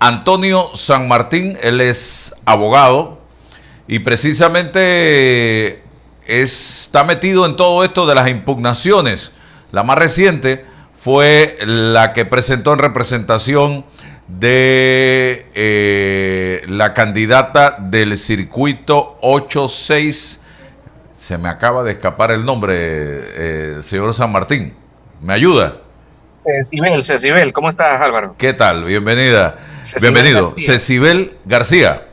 Antonio San Martín. Él es abogado y precisamente está metido en todo esto de las impugnaciones. La más reciente fue la que presentó en representación de la candidata del circuito 86. Se me acaba de escapar el nombre, señor San Martín. ¿Me ayuda? Cecibel, ¿cómo estás, Álvaro? ¿Qué tal? Bienvenida. Cecibel Bienvenido. García. Cecibel García.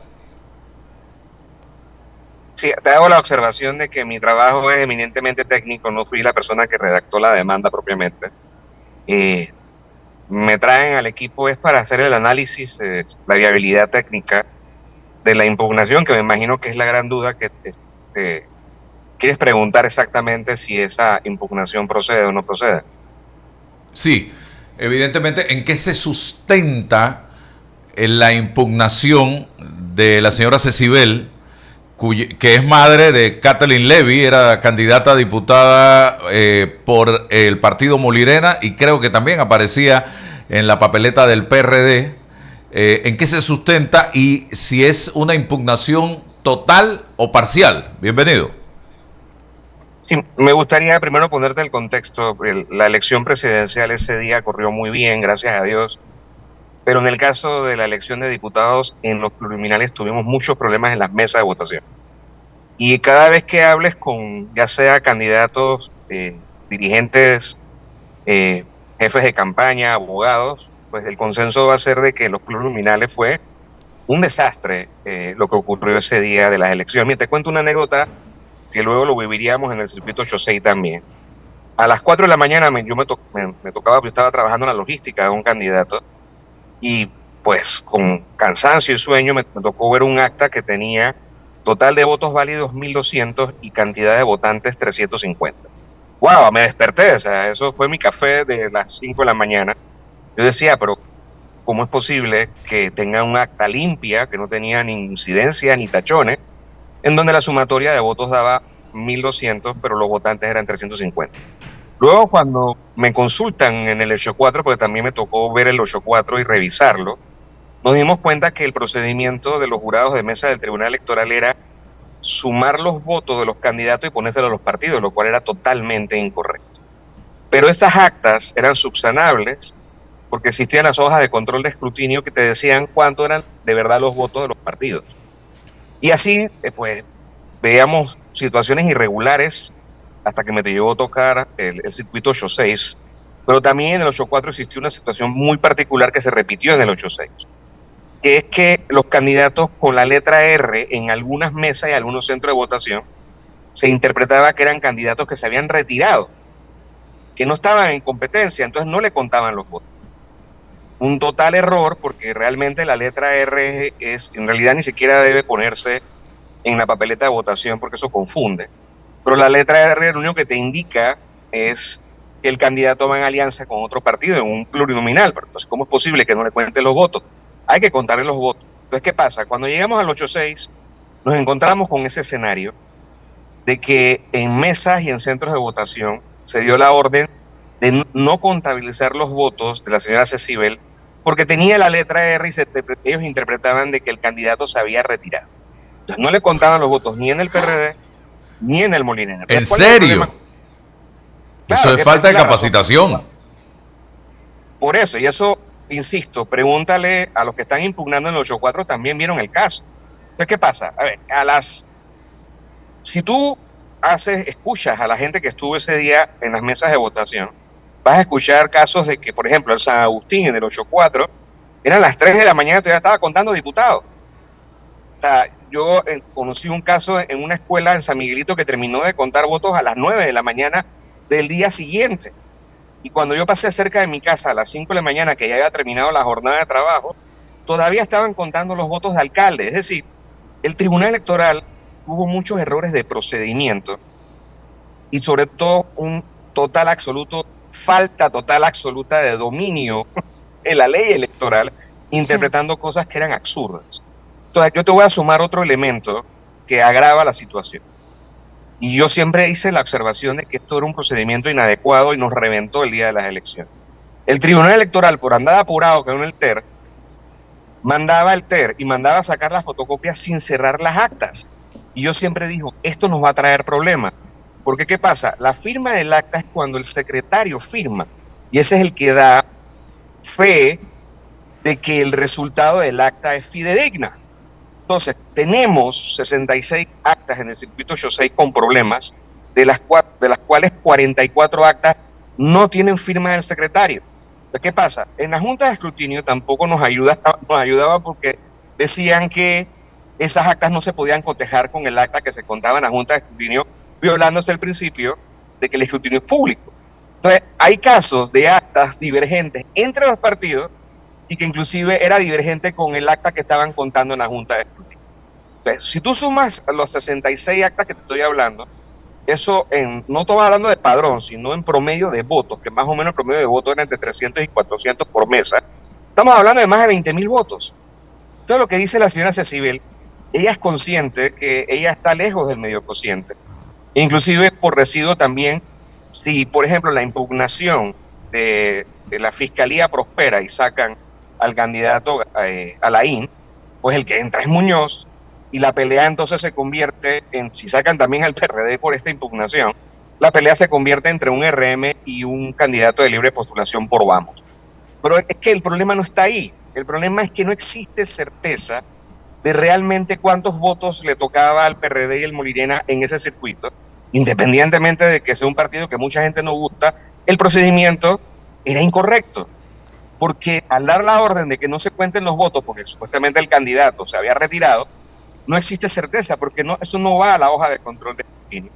Sí, te hago la observación de que mi trabajo es eminentemente técnico, no fui la persona que redactó la demanda propiamente. Eh, Me traen al equipo es para hacer el análisis de la viabilidad técnica de la impugnación, que me imagino que es la gran duda que quieres preguntar exactamente si esa impugnación procede o no procede. Sí, evidentemente, ¿en qué se sustenta en la impugnación de la señora Cecibel, que es madre de Kathleen Levy, era candidata a diputada por el partido Molirena y creo que también aparecía en la papeleta del PRD? ¿En qué se sustenta y si es una impugnación total o parcial? Bienvenido. Sí, me gustaría primero ponerte el contexto. La elección presidencial ese día corrió muy bien, gracias a Dios. Pero en el caso de la elección de diputados, en los plurinominales tuvimos muchos problemas en las mesas de votación. Y cada vez que hables con, ya sea candidatos, dirigentes, eh, jefes de campaña, abogados, pues el consenso va a ser de que los plurinominales fue un desastre lo que ocurrió ese día de las elecciones. Mira, te cuento una anécdota que luego lo viviríamos en el circuito 86 también. A las 4 de la mañana me tocaba, yo estaba trabajando en la logística de un candidato y pues con cansancio y sueño me tocó ver un acta que tenía total de votos válidos 1.200 y cantidad de votantes 350. ¡Wow! Me desperté, o sea, eso fue mi café de las 5 de la mañana. Yo decía, pero ¿cómo es posible que tenga un acta limpia, que no tenía ni incidencia ni tachones, en donde la sumatoria de votos daba 1.200, pero los votantes eran 350? Luego, cuando me consultan en el 84, porque también me tocó ver el 84 y revisarlo, nos dimos cuenta que el procedimiento de los jurados de mesa del Tribunal Electoral era sumar los votos de los candidatos y ponérselos a los partidos, lo cual era totalmente incorrecto. Pero esas actas eran subsanables porque existían las hojas de control de escrutinio que te decían cuánto eran de verdad los votos de los partidos. Y así, pues, veíamos situaciones irregulares hasta que me llegó a tocar el circuito 86, pero también en el 84 existió una situación muy particular que se repitió en el 86, que es que los candidatos con la letra R en algunas mesas y algunos centros de votación se interpretaba que eran candidatos que se habían retirado, que no estaban en competencia, entonces no le contaban los votos. Un total error porque realmente la letra R en realidad ni siquiera debe ponerse en la papeleta de votación porque eso confunde. Pero la letra R lo único que te indica es que el candidato va en alianza con otro partido en un plurinominal. Pero entonces, ¿cómo es posible que no le cuenten los votos? Hay que contarle los votos. Entonces, ¿qué pasa? Cuando llegamos al 86, nos encontramos con ese escenario de que en mesas y en centros de votación se dio la orden de no contabilizar los votos de la señora Cecibel porque tenía la letra R y ellos interpretaban de que el candidato se había retirado. Entonces no le contaban los votos ni en el PRD ni en el Molinera. ¿En Entonces, ¿cuál es el serio? problema? Eso Claro, es que falta esa de es la razón. capacitación. Por eso, y eso, insisto, pregúntale a los que están impugnando en el 84, también vieron el caso. Entonces, ¿qué pasa? A ver, si tú escuchas a la gente que estuvo ese día en las mesas de votación, vas a escuchar casos de que, por ejemplo, el San Agustín en el 84, eran las 3 de la mañana y todavía estaba contando diputados. O sea, yo conocí un caso en una escuela en San Miguelito que terminó de contar votos a las 9 de la mañana del día siguiente. Y cuando yo pasé cerca de mi casa a las 5 de la mañana, que ya había terminado la jornada de trabajo, todavía estaban contando los votos de alcalde. Es decir, el Tribunal Electoral tuvo muchos errores de procedimiento y sobre todo falta total absoluta de dominio en la ley electoral, Sí. interpretando cosas que eran absurdas. Entonces, yo te voy a sumar otro elemento que agrava la situación. Y yo siempre hice la observación de que esto era un procedimiento inadecuado y nos reventó el día de las elecciones. El Tribunal Electoral, por andar apurado con el TER, mandaba el TER y mandaba a sacar las fotocopias sin cerrar las actas. Y yo siempre digo, esto nos va a traer problemas. Porque ¿qué pasa? La firma del acta es cuando el secretario firma. Y ese es el que da fe de que el resultado del acta es fidedigna. Entonces, tenemos 66 actas en el circuito 86 con problemas, de las cuales 44 actas no tienen firma del secretario. Entonces, ¿qué pasa? En la Junta de Escrutinio tampoco nos ayudaba porque decían que esas actas no se podían cotejar con el acta que se contaba en la Junta de Escrutinio, violándose el principio de que el escrutinio es público. Entonces, hay casos de actas divergentes entre los partidos y que inclusive era divergente con el acta que estaban contando en la Junta de Escrutinio. Entonces, si tú sumas los 66 actas que te estoy hablando, eso no estamos hablando de padrón, sino en promedio de votos, que más o menos el promedio de votos era entre 300 y 400 por mesa. Estamos hablando de más de 20,000 votos. Entonces, lo que dice la señora Cecibel, ella es consciente que ella está lejos del medio cociente. Inclusive por residuo también, si por ejemplo la impugnación de la fiscalía prospera y sacan al candidato Alain, pues el que entra es Muñoz, y la pelea entonces se convierte en, si sacan también al PRD por esta impugnación, la pelea se convierte entre un RM y un candidato de libre postulación por Vamos. Pero es que el problema no está ahí, el problema es que no existe certeza de realmente cuántos votos le tocaba al PRD y el Molirena en ese circuito, independientemente de que sea un partido que mucha gente no gusta, el procedimiento era incorrecto, porque al dar la orden de que no se cuenten los votos, porque supuestamente el candidato se había retirado, no existe certeza, porque eso no va a la hoja de control de escrutinio.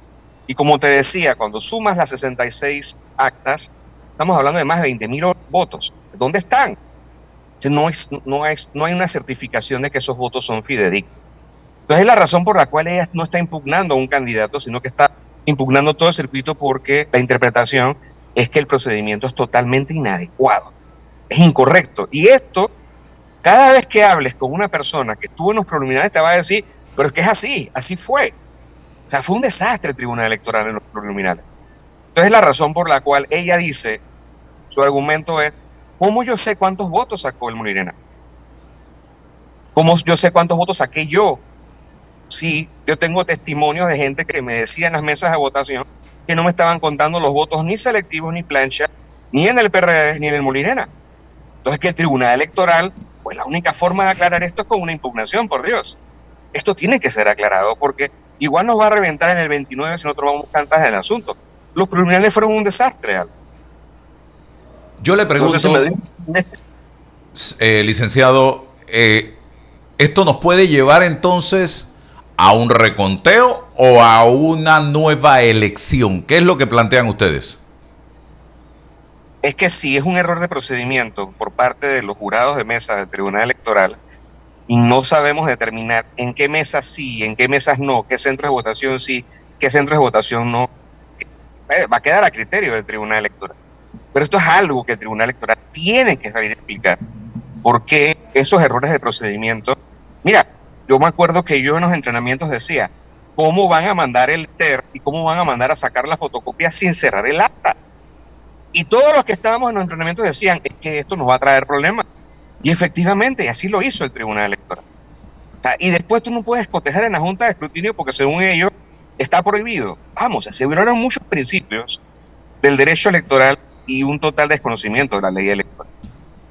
Y como te decía, cuando sumas las 66 actas, estamos hablando de más de 20,000 votos. ¿Dónde están? No hay una certificación de que esos votos son fidedignos. Entonces es la razón por la cual ella no está impugnando a un candidato, sino que está impugnando todo el circuito, porque la interpretación es que el procedimiento es totalmente inadecuado, es incorrecto. Y esto, cada vez que hables con una persona que estuvo en los preliminares, te va a decir, pero es que es así fue. O sea, fue un desastre el Tribunal Electoral en los preliminares. Entonces la razón por la cual ella dice, su argumento es, ¿cómo yo sé cuántos votos sacó el Molirena? ¿Cómo yo sé cuántos votos saqué yo? Sí, yo tengo testimonios de gente que me decía en las mesas de votación que no me estaban contando los votos ni selectivos ni plancha, ni en el PRD ni en el Molinera. Entonces que el Tribunal Electoral, pues la única forma de aclarar esto es con una impugnación, por Dios. Esto tiene que ser aclarado porque igual nos va a reventar en el 29 si nosotros vamos cantas en el asunto. Los preliminares fueron un desastre, Al. Yo le pregunto, licenciado, ¿esto nos puede llevar entonces a un reconteo o a una nueva elección? ¿Qué es lo que plantean ustedes? Es que si es un error de procedimiento por parte de los jurados de mesa del Tribunal Electoral y no sabemos determinar en qué mesas sí, en qué mesas no, qué centros de votación sí, qué centros de votación no, va a quedar a criterio del Tribunal Electoral. Pero esto es algo que el Tribunal Electoral tiene que salir a explicar, porque esos errores de procedimiento, mira, yo me acuerdo que yo en los entrenamientos decía, ¿cómo van a mandar el TER y cómo van a mandar a sacar la fotocopia sin cerrar el acta? Y todos los que estábamos en los entrenamientos decían, es que esto nos va a traer problemas. Y efectivamente, así lo hizo el Tribunal Electoral. O sea, y después tú no puedes cotejar en la Junta de Escrutinio porque según ellos está prohibido. Vamos, se violaron muchos principios del derecho electoral y un total desconocimiento de la ley electoral.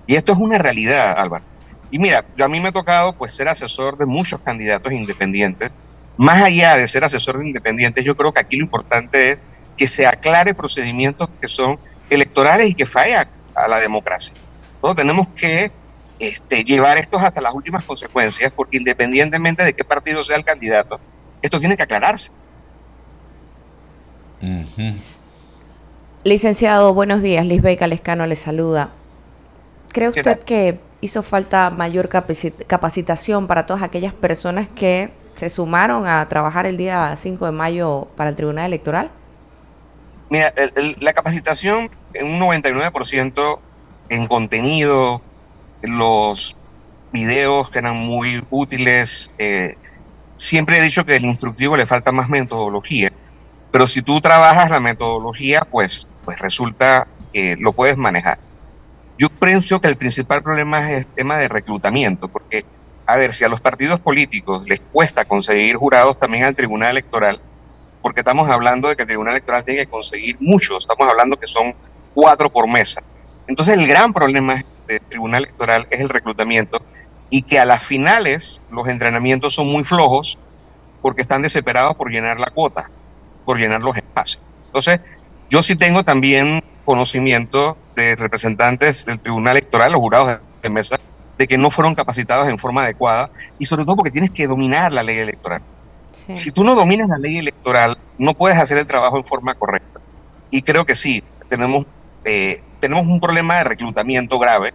Y esto es una realidad, Álvaro. Y mira, a mí me ha tocado pues ser asesor de muchos candidatos independientes. Más allá de ser asesor de independientes, yo creo que aquí lo importante es que se aclare procedimientos que son electorales y que fallan a la democracia. Entonces tenemos que llevar estos hasta las últimas consecuencias, porque independientemente de qué partido sea el candidato, esto tiene que aclararse. Uh-huh. Licenciado, buenos días. Lisbeth Lescano le saluda. ¿Cree usted que hizo falta mayor capacitación para todas aquellas personas que se sumaron a trabajar el día 5 de mayo para el Tribunal Electoral? Mira, la capacitación en un 99% en contenido, los videos que eran muy útiles. Siempre he dicho que al instructivo le falta más metodología, pero si tú trabajas la metodología, pues resulta que lo puedes manejar. Yo pienso que el principal problema es el tema de reclutamiento, porque, a ver, si a los partidos políticos les cuesta conseguir jurados también al Tribunal Electoral, porque estamos hablando de que el Tribunal Electoral tiene que conseguir muchos, estamos hablando que son 4 por mesa. Entonces el gran problema del Tribunal Electoral es el reclutamiento y que a las finales los entrenamientos son muy flojos porque están desesperados por llenar la cuota, por llenar los espacios. Entonces yo sí tengo también conocimiento de representantes del Tribunal Electoral, los jurados de mesa, de que no fueron capacitados en forma adecuada y sobre todo porque tienes que dominar la ley electoral. Sí. Si tú no dominas la ley electoral, no puedes hacer el trabajo en forma correcta. Y creo que sí, tenemos un problema de reclutamiento grave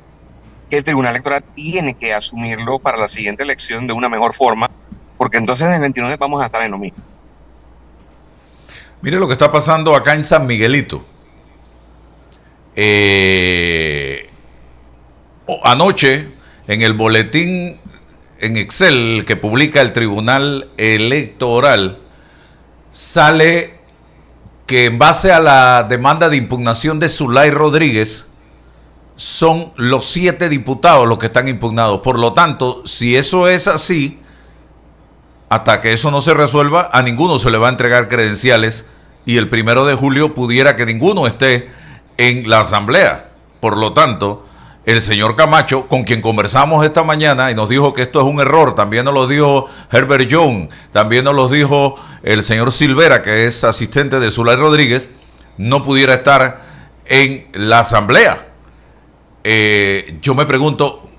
que el Tribunal Electoral tiene que asumirlo para la siguiente elección de una mejor forma, porque entonces en el 29 vamos a estar en lo mismo. Mire lo que está pasando acá en San Miguelito. Anoche, en el boletín en Excel que publica el Tribunal Electoral, sale que en base a la demanda de impugnación de Zulay Rodríguez, son los 7 diputados los que están impugnados. Por lo tanto, si eso es así, hasta que eso no se resuelva, a ninguno se le va a entregar credenciales y el 1 de julio pudiera que ninguno esté en la asamblea. Por lo tanto, el señor Camacho, con quien conversamos esta mañana y nos dijo que esto es un error, también nos lo dijo Herbert Jones, también nos lo dijo el señor Silvera, que es asistente de Zulay Rodríguez, no pudiera estar en la asamblea. Yo me pregunto,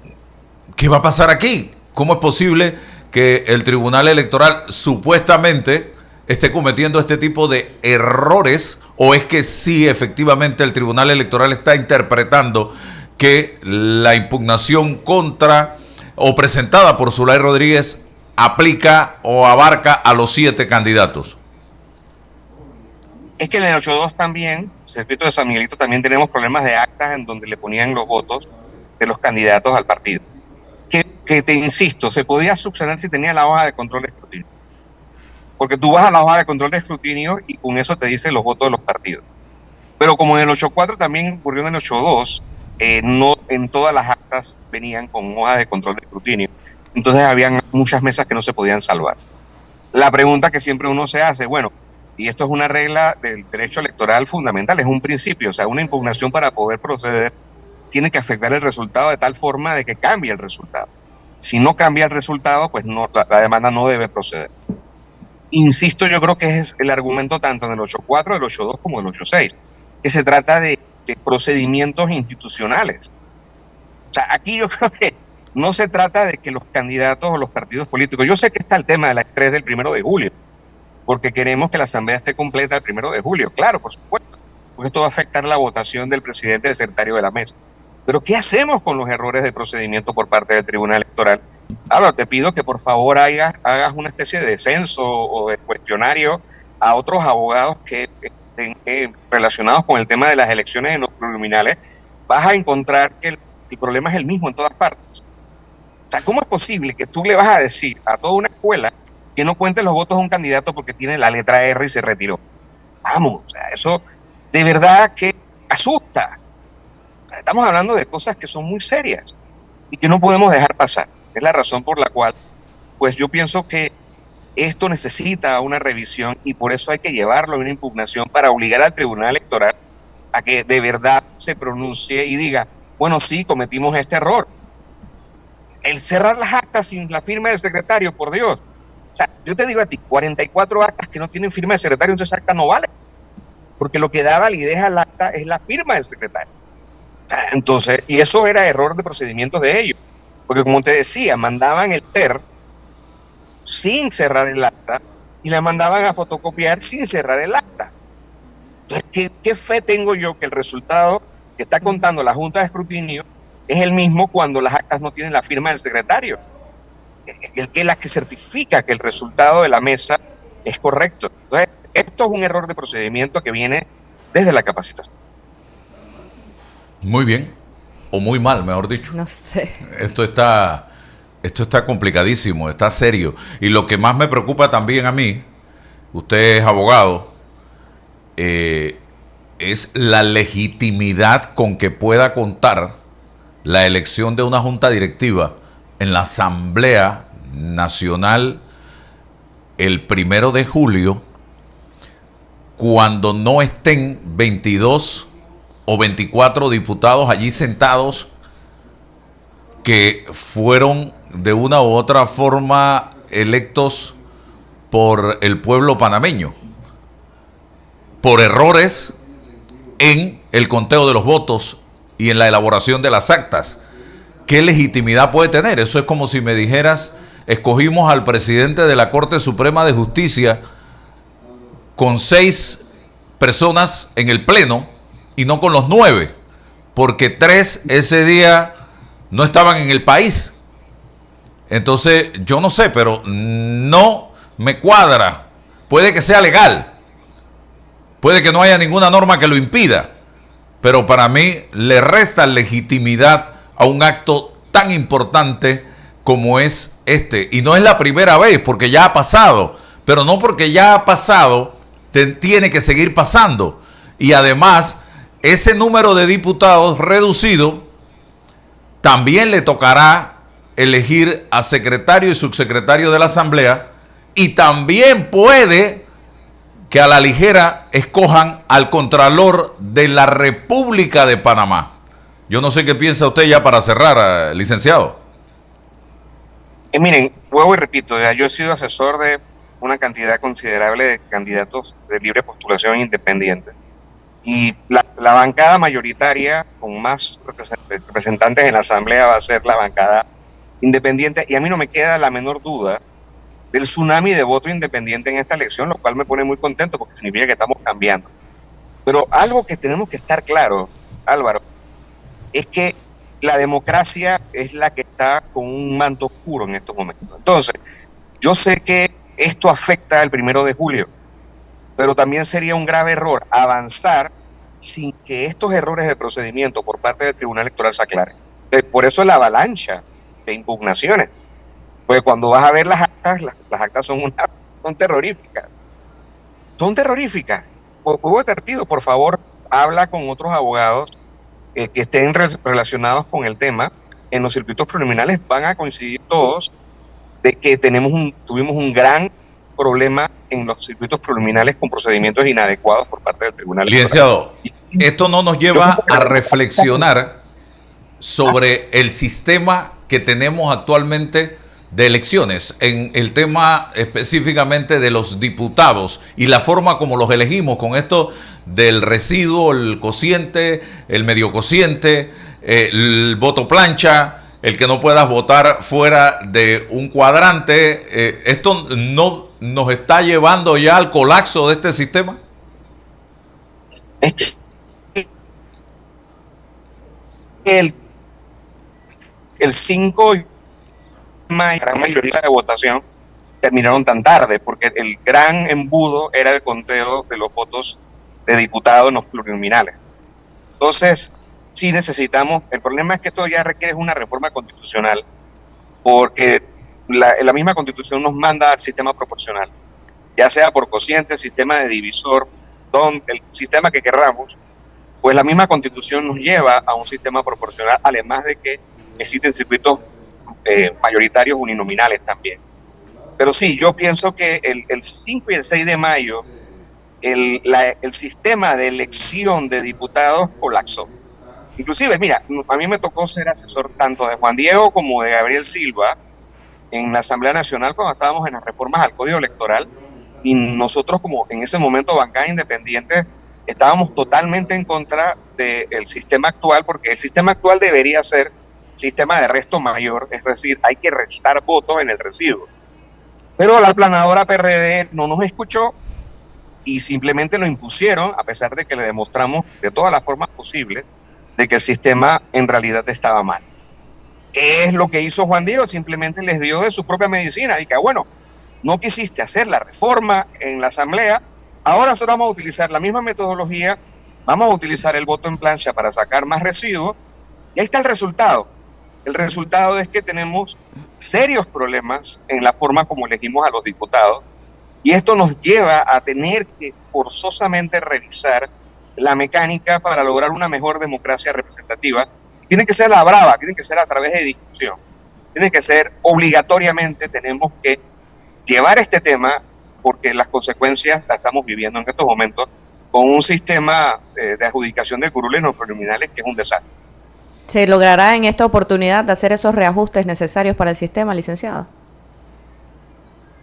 ¿qué va a pasar aquí? ¿Cómo es posible que el Tribunal Electoral supuestamente esté cometiendo este tipo de errores? ¿O es que sí, efectivamente, el Tribunal Electoral está interpretando que la impugnación contra o presentada por Zulay Rodríguez aplica o abarca a los 7 candidatos? Es que en el 8.2 también, circuito de San Miguelito, también tenemos problemas de actas en donde le ponían los votos de los candidatos al partido. Que te insisto, se podía subsanar si tenía la hoja de control de escrutinio. Porque tú vas a la hoja de control de escrutinio y con eso te dice los votos de los partidos. Pero como en el 8.4 también ocurrió en el 8.2, no en todas las actas venían con hojas de control de escrutinio. Entonces habían muchas mesas que no se podían salvar. La pregunta que siempre uno se hace, bueno, y esto es una regla del derecho electoral fundamental, es un principio, o sea, una impugnación para poder proceder tiene que afectar el resultado de tal forma de que cambie el resultado. Si no cambia el resultado, pues no, la demanda no debe proceder. Insisto, yo creo que es el argumento tanto en el 8.4, el 8.2 como en el 8.6, que se trata de procedimientos institucionales. O sea, aquí yo creo que no se trata de que los candidatos o los partidos políticos, yo sé que está el tema del estrés del 1 de julio, porque queremos que la asamblea esté completa el 1 de julio, claro, por supuesto, porque esto va a afectar la votación del presidente y del secretario de la mesa. Pero ¿qué hacemos con los errores de procedimiento por parte del Tribunal Electoral? Ahora, te pido que por favor hagas una especie de censo o de cuestionario a otros abogados que estén relacionados con el tema de las elecciones en los plurinominales. Vas a encontrar que el problema es el mismo en todas partes. O sea, ¿cómo es posible que tú le vas a decir a toda una escuela que no cuente los votos de un candidato porque tiene la letra R y se retiró? Vamos, o sea, eso de verdad que asusta. Estamos hablando de cosas que son muy serias y que no podemos dejar pasar. Es la razón por la cual, pues yo pienso que esto necesita una revisión y por eso hay que llevarlo a una impugnación para obligar al Tribunal Electoral a que de verdad se pronuncie y diga, bueno, sí, cometimos este error. El cerrar las actas sin la firma del secretario, por Dios. O sea, yo te digo a ti, 44 actas que no tienen firma del secretario, entonces esa acta no vale. Porque lo que da validez al acta es la firma del secretario. Entonces, y eso era error de procedimientos de ellos. Porque como te decía, mandaban el TER sin cerrar el acta y la mandaban a fotocopiar sin cerrar el acta. Entonces, ¿qué fe tengo yo que el resultado que está contando la Junta de Escrutinio es el mismo cuando las actas no tienen la firma del secretario? El que es la que certifica que el resultado de la mesa es correcto. Entonces, esto es un error de procedimiento que viene desde la capacitación. Muy bien, o muy mal, mejor dicho. No sé. Esto está complicadísimo, está serio. Y lo que más me preocupa también a mí, usted es abogado, es la legitimidad con que pueda contar la elección de una junta directiva en la Asamblea Nacional el 1 de julio, cuando no estén 22 o 24 diputados allí sentados que fueron de una u otra forma electos por el pueblo panameño, por errores en el conteo de los votos y en la elaboración de las actas? ¿Qué legitimidad puede tener? Eso es como si me dijeras, escogimos al presidente de la Corte Suprema de Justicia con 6 personas en el pleno y no con los 9, porque 3 ese día no estaban en el país. Entonces, yo no sé, pero no me cuadra. Puede que sea legal, puede que no haya ninguna norma que lo impida, pero para mí le resta legitimidad a un acto tan importante como es este. Y no es la primera vez, porque ya ha pasado, pero no porque ya ha pasado, tiene que seguir pasando. Y además, ese número de diputados reducido, también le tocará elegir a secretario y subsecretario de la Asamblea, y también puede que a la ligera escojan al Contralor de la República de Panamá. Yo no sé qué piensa usted ya para cerrar, licenciado. Miren, vuelvo y repito, yo he sido asesor de una cantidad considerable de candidatos de libre postulación independiente. Y la bancada mayoritaria con más representantes en la Asamblea va a ser la bancada independiente, y a mí no me queda la menor duda del tsunami de voto independiente en esta elección, lo cual me pone muy contento porque significa que estamos cambiando. Pero algo que tenemos que estar claro, Álvaro, es que la democracia es la que está con un manto oscuro en estos momentos. Entonces, yo sé que esto afecta el 1 de julio, pero también sería un grave error avanzar sin que estos errores de procedimiento por parte del Tribunal Electoral se aclaren. Por eso la avalancha de impugnaciones. Porque cuando vas a ver las actas son terroríficas. Son terroríficas. Pues te pido, por favor, habla con otros abogados que estén relacionados con el tema. En los circuitos preliminares van a coincidir todos de que tuvimos un gran problema en los circuitos preliminares con procedimientos inadecuados por parte del Tribunal Licenciado, esto no nos lleva a reflexionar sobre el sistema que tenemos actualmente de elecciones, en el tema específicamente de los diputados y la forma como los elegimos, con esto del residuo, el cociente, el medio cociente, el voto plancha, el que no puedas votar fuera de un cuadrante. ¿Esto no nos está llevando ya al colapso de este sistema? El 5 y la gran mayoría de votación terminaron tan tarde, porque el gran embudo era el conteo de los votos de diputados en los plurinominales. Entonces, sí necesitamos, el problema es que esto ya requiere una reforma constitucional, porque la misma Constitución nos manda al sistema proporcional, ya sea por cociente, sistema de divisor, el sistema que querramos, pues la misma Constitución nos lleva a un sistema proporcional, además de que existen circuitos mayoritarios uninominales también. Pero sí, yo pienso que el 5 y el 6 de mayo el sistema de elección de diputados colapsó. Inclusive, mira, a mí me tocó ser asesor tanto de Juan Diego como de Gabriel Silva en la Asamblea Nacional cuando estábamos en las reformas al Código Electoral, y nosotros, como en ese momento bancada independiente, estábamos totalmente en contra del sistema actual, porque el sistema actual debería ser sistema de resto mayor, es decir, hay que restar votos en el residuo. Pero la aplanadora PRD no nos escuchó y simplemente lo impusieron, a pesar de que le demostramos de todas las formas posibles de que el sistema en realidad estaba mal. ¿Qué es lo que hizo Juan Diego? Simplemente les dio de su propia medicina. Y que, bueno, no quisiste hacer la reforma en la Asamblea, ahora solo vamos a utilizar la misma metodología, vamos a utilizar el voto en plancha para sacar más residuos, y ahí está el resultado. El resultado es que tenemos serios problemas en la forma como elegimos a los diputados, y esto nos lleva a tener que forzosamente revisar la mecánica para lograr una mejor democracia representativa, tiene que ser la brava, tiene que ser a través de discusión, tiene que ser obligatoriamente, tenemos que llevar este tema porque las consecuencias las estamos viviendo en estos momentos con un sistema de adjudicación de curules no criminales que es un desastre. ¿Se logrará en esta oportunidad de hacer esos reajustes necesarios para el sistema, licenciado?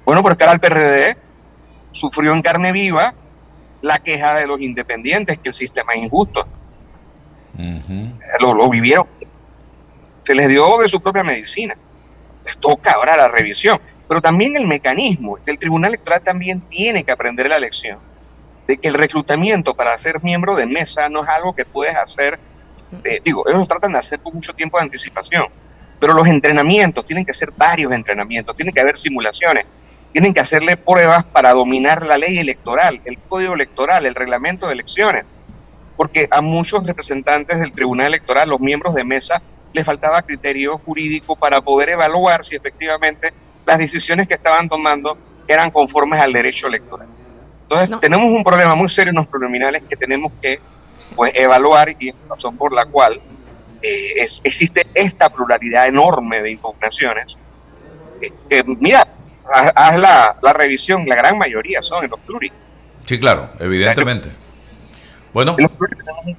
Bueno, porque ahora el PRD sufrió en carne viva la queja de los independientes que el sistema es injusto. Lo vivieron. Se les dio de su propia medicina. Les toca ahora la revisión. Pero también el mecanismo. El Tribunal Electoral también tiene que aprender la lección de que el reclutamiento para ser miembro de mesa no es algo que puedes hacer. Ellos tratan de hacer con mucho tiempo de anticipación. Pero los entrenamientos, tienen que ser varios entrenamientos, tienen que haber simulaciones, tienen que hacerle pruebas para dominar la ley electoral, el código electoral, el reglamento de elecciones. Porque a muchos representantes del Tribunal Electoral, los miembros de mesa, les faltaba criterio jurídico para poder evaluar si efectivamente las decisiones que estaban tomando eran conformes al derecho electoral. Entonces, tenemos un problema muy serio en los plurinominales que tenemos que evaluar, y es la razón por la cual existe esta pluralidad enorme de impugnaciones. Mira, haz la revisión, la gran mayoría son en los pluris. Sí, claro, evidentemente. Bueno. En los pluris tenemos un